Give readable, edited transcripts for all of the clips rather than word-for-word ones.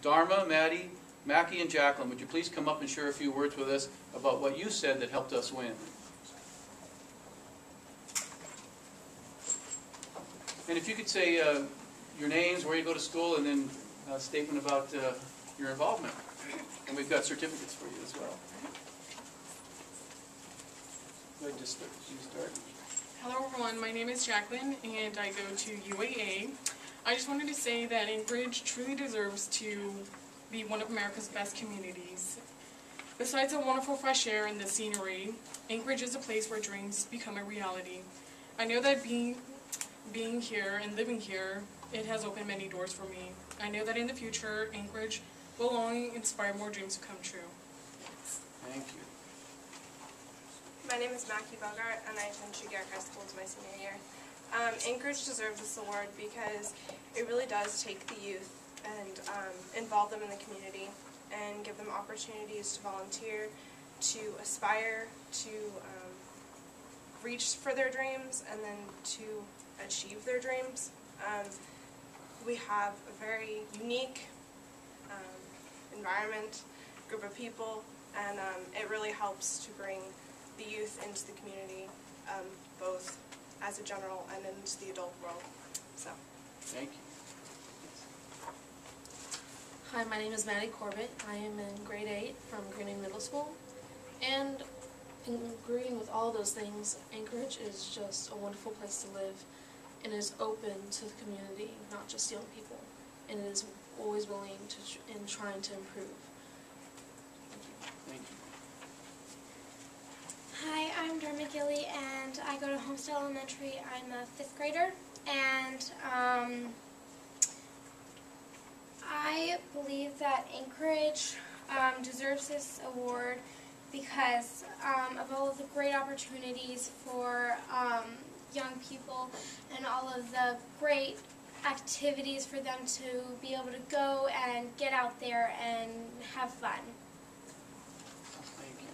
Dharma, Maddie, Mackie, and Jacqueline, would you please come up and share a few words with us about what you said that helped us win? And if you could say your names, where you go to school, and then a statement about your involvement. And we've got certificates for you as well. Go ahead, just start. Hello everyone, my name is Jacqueline and I go to UAA. I just wanted to say that Anchorage truly deserves to be one of America's best communities. Besides the wonderful fresh air and the scenery, Anchorage is a place where dreams become a reality. I know that being here and living here, it has opened many doors for me. I know that in the future, Anchorage will only inspire more dreams to come true. Thank you. My name is Mackie Bogart, and I attend Shugark High School. It's my senior year. Anchorage deserves this award because it really does take the youth and involve them in the community and give them opportunities to volunteer, to aspire, to reach for their dreams, and then to achieve their dreams. We have a very unique environment, group of people, and it really helps to bring the youth into the community, both as a general and into the adult world. So, thank you. Hi, my name is Maddie Corbett. I am in grade 8 from Greening Middle School, and in agreeing with all those things, Anchorage is just a wonderful place to live, and is open to the community, not just young people, and it is always willing to and trying to improve. Thank you. Hi, I'm Dermot McGilly, and I go to Homestead Elementary. I'm a 5th grader, and I believe that Anchorage deserves this award because of all of the great opportunities for young people and all of the great activities for them to be able to go and get out there and have fun. Thank you.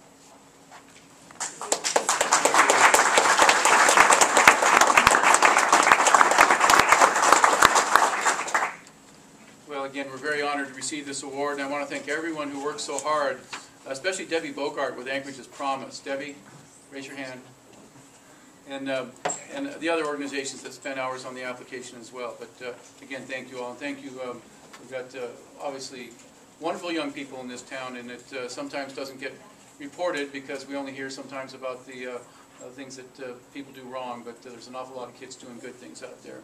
Well, again, we're very honored to receive this award, and I want to thank everyone who worked so hard, especially Debbie Bogart with Anchorage's Promise. Debbie, raise your hand. And the other organizations that spent hours on the application as well. But again, thank you all, and thank you. We've got obviously wonderful young people in this town, and it sometimes doesn't get reported because we only hear sometimes about the things that people do wrong, but there's an awful lot of kids doing good things out there.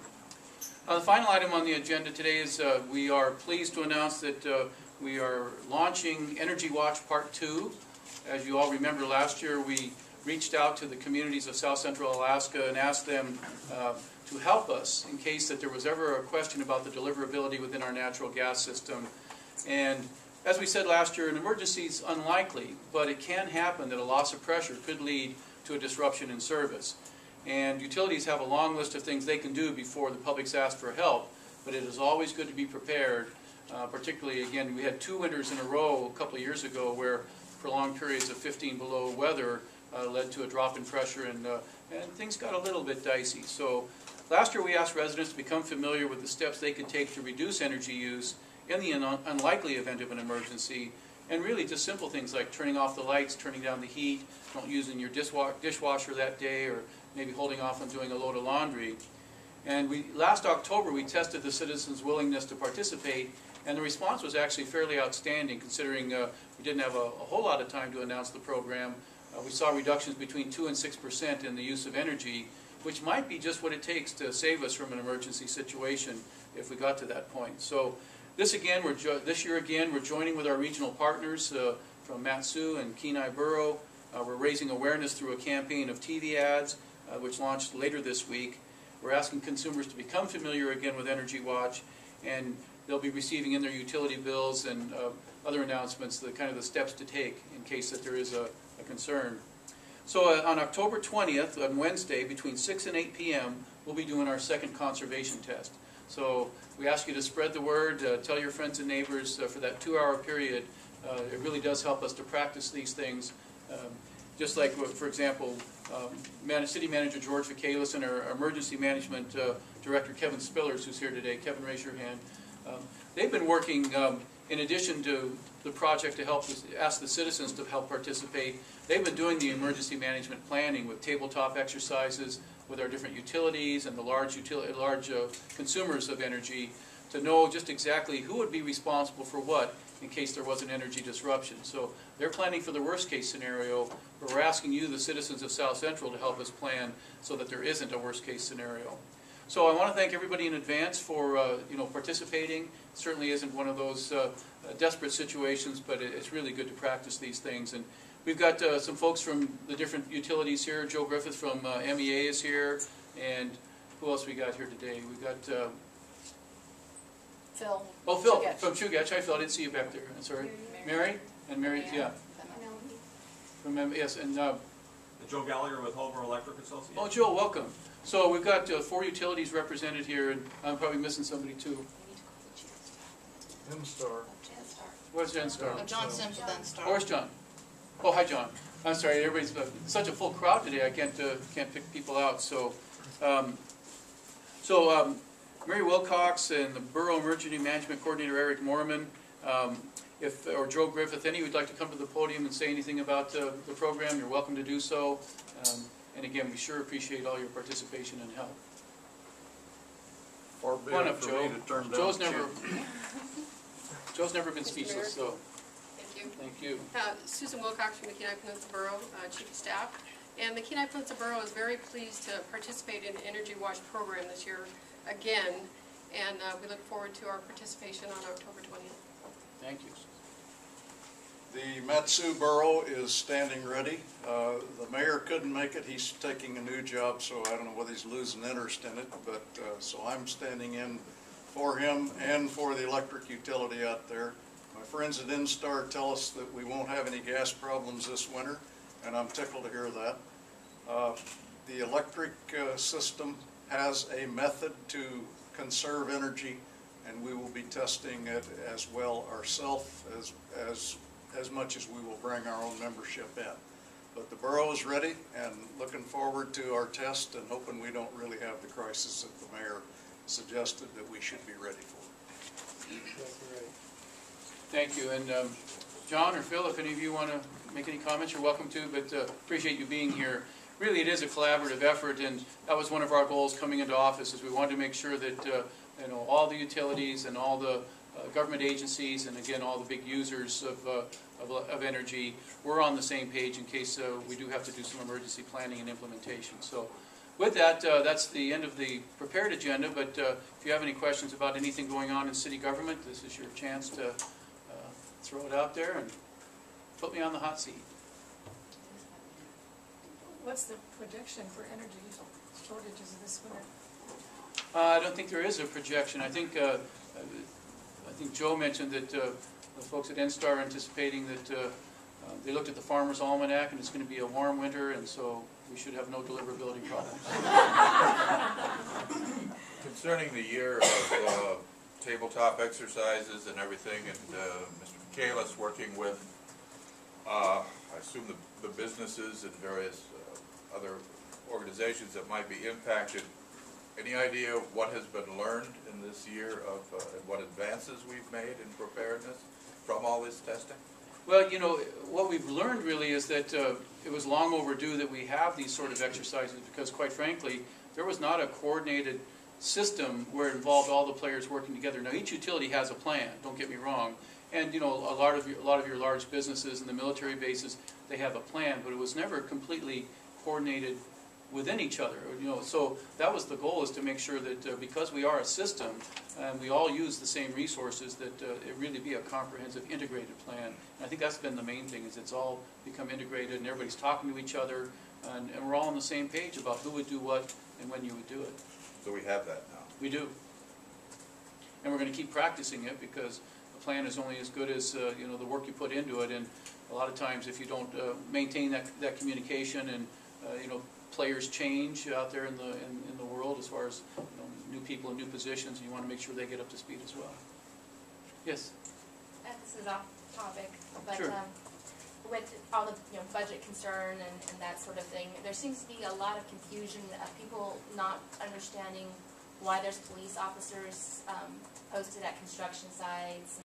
The final item on the agenda today is we are pleased to announce that we are launching Energy Watch Part 2. As you all remember, last year we reached out to the communities of South Central Alaska and asked them to help us in case that there was ever a question about the deliverability within our natural gas system. And as we said last year, an emergency is unlikely, but it can happen that a loss of pressure could lead to a disruption in service. And utilities have a long list of things they can do before the public's asked for help, but it is always good to be prepared. Particularly, again, we had 2 winters in a row a couple of years ago where prolonged periods of 15 below weather led to a drop in pressure, and things got a little bit dicey. So last year we asked residents to become familiar with the steps they could take to reduce energy use in the unlikely event of an emergency, and really just simple things like turning off the lights, turning down the heat, not using your dishwasher that day, or maybe holding off on doing a load of laundry. And last October we tested the citizens' willingness to participate, and the response was actually fairly outstanding considering we didn't have a whole lot of time to announce the program. We saw reductions between 2 and 6% in the use of energy, which might be just what it takes to save us from an emergency situation if we got to that point. So this year again, we're joining with our regional partners from Mat-Su and Kenai Borough. We're raising awareness through a campaign of TV ads, which launched later this week. We're asking consumers to become familiar again with Energy Watch, and they'll be receiving in their utility bills and other announcements the kind of the steps to take in case that there is a concern. So on October 20th, on Wednesday, between 6 and 8 p.m., we'll be doing our second conservation test. So we ask you to spread the word, tell your friends and neighbors for that 2-hour period. It really does help us to practice these things. Just like, for example, City Manager George Vacalis and our Emergency Management Director Kevin Spillers, who's here today. Kevin, raise your hand. They've been working in addition to the project to help ask the citizens to help participate, they've been doing the emergency management planning with tabletop exercises with our different utilities and the large consumers of energy to know just exactly who would be responsible for what in case there was an energy disruption. So they're planning for the worst case scenario, but we're asking you, the citizens of South Central, to help us plan so that there isn't a worst case scenario. So I want to thank everybody in advance for participating. It certainly isn't one of those desperate situations, but it's really good to practice these things. And we've got some folks from the different utilities here. Joe Griffith from MEA is here, and who else we got here today? We got Phil. oh, Phil Chugach. from Chugach. Hi, Phil. I didn't see you back there. I'm sorry. Mary and Mary, yeah. From yes, and Joe Gallagher with Homer Electric Association. oh, Joe, welcome. So we've got 4 utilities represented here, and I'm probably missing somebody too. N-Star. Where's Jen Star? Oh, John Sims with N-Star. Where's John? Oh, hi, John. I'm sorry, everybody's such a full crowd today. I can't pick people out. So, Mary Wilcox and the Borough Emergency Management Coordinator Eric Mohrmann, or Joe Griffith, any would like to come to the podium and say anything about the program, you're welcome to do so. And again, we sure appreciate all your participation and help. Far be Come on it up, for Joe. me to turn down Joe's the never, chance. Joe's never been speechless, so Thank you. thank you. Susan Wilcox from the Kenai Peninsula Borough, Chief of Staff. And the Kenai Peninsula Borough is very pleased to participate in the Energy Watch program this year again. And we look forward to our participation on October 20th. Thank you. The Matsu Borough is standing ready. The mayor couldn't make it. He's taking a new job, so I don't know whether he's losing interest in it. But so I'm standing in for him and for the electric utility out there. My friends at N-Star tell us that we won't have any gas problems this winter, and I'm tickled to hear that. The electric system has a method to conserve energy, and we will be testing it as well ourselves as much as we will bring our own membership in. But the borough is ready and looking forward to our test and hoping we don't really have the crisis that the mayor suggested that we should be ready for. Thank you. And John or Phil, if any of you want to make any comments, you're welcome to, but appreciate you being here. Really, it is a collaborative effort, and that was one of our goals coming into office, is we wanted to make sure that all the utilities and all the government agencies, and again, all the big users of energy, we're on the same page in case we do have to do some emergency planning and implementation. So with that, that's the end of the prepared agenda, but if you have any questions about anything going on in city government, this is your chance to throw it out there and put me on the hot seat. What's the projection for energy shortages this winter? I don't think there is a projection. I think Joe mentioned that the folks at N-Star are anticipating that they looked at the Farmer's Almanac and it's going to be a warm winter, and so we should have no deliverability problems. Concerning the year of tabletop exercises and everything, and Mr. Michaelis working with, I assume the businesses and various other organizations that might be impacted, any idea of what has been learned in this year of and what advances we've made in preparedness from all this testing? Well, you know, what we've learned really is that it was long overdue that we have these sort of exercises, because quite frankly, there was not a coordinated system where it involved all the players working together. Now, each utility has a plan, don't get me wrong, and you know, a lot of your large businesses and the military bases, they have a plan, but it was never completely coordinated within each other. You know, so that was the goal, is to make sure that because we are a system and we all use the same resources, that it really be a comprehensive, integrated plan. And I think that's been the main thing, is it's all become integrated and everybody's talking to each other, and we're all on the same page about who would do what and when you would do it. So we have that now. We do. And we're going to keep practicing it, because the plan is only as good as you know, the work you put into it. And a lot of times, if you don't maintain that communication, and you know, players change out there in the world as far as, you know, new people in new positions, and you want to make sure they get up to speed as well. Yes. This is off topic, but Sure. With all the budget concern and that sort of thing, there seems to be a lot of confusion of people not understanding why there's police officers posted at construction sites.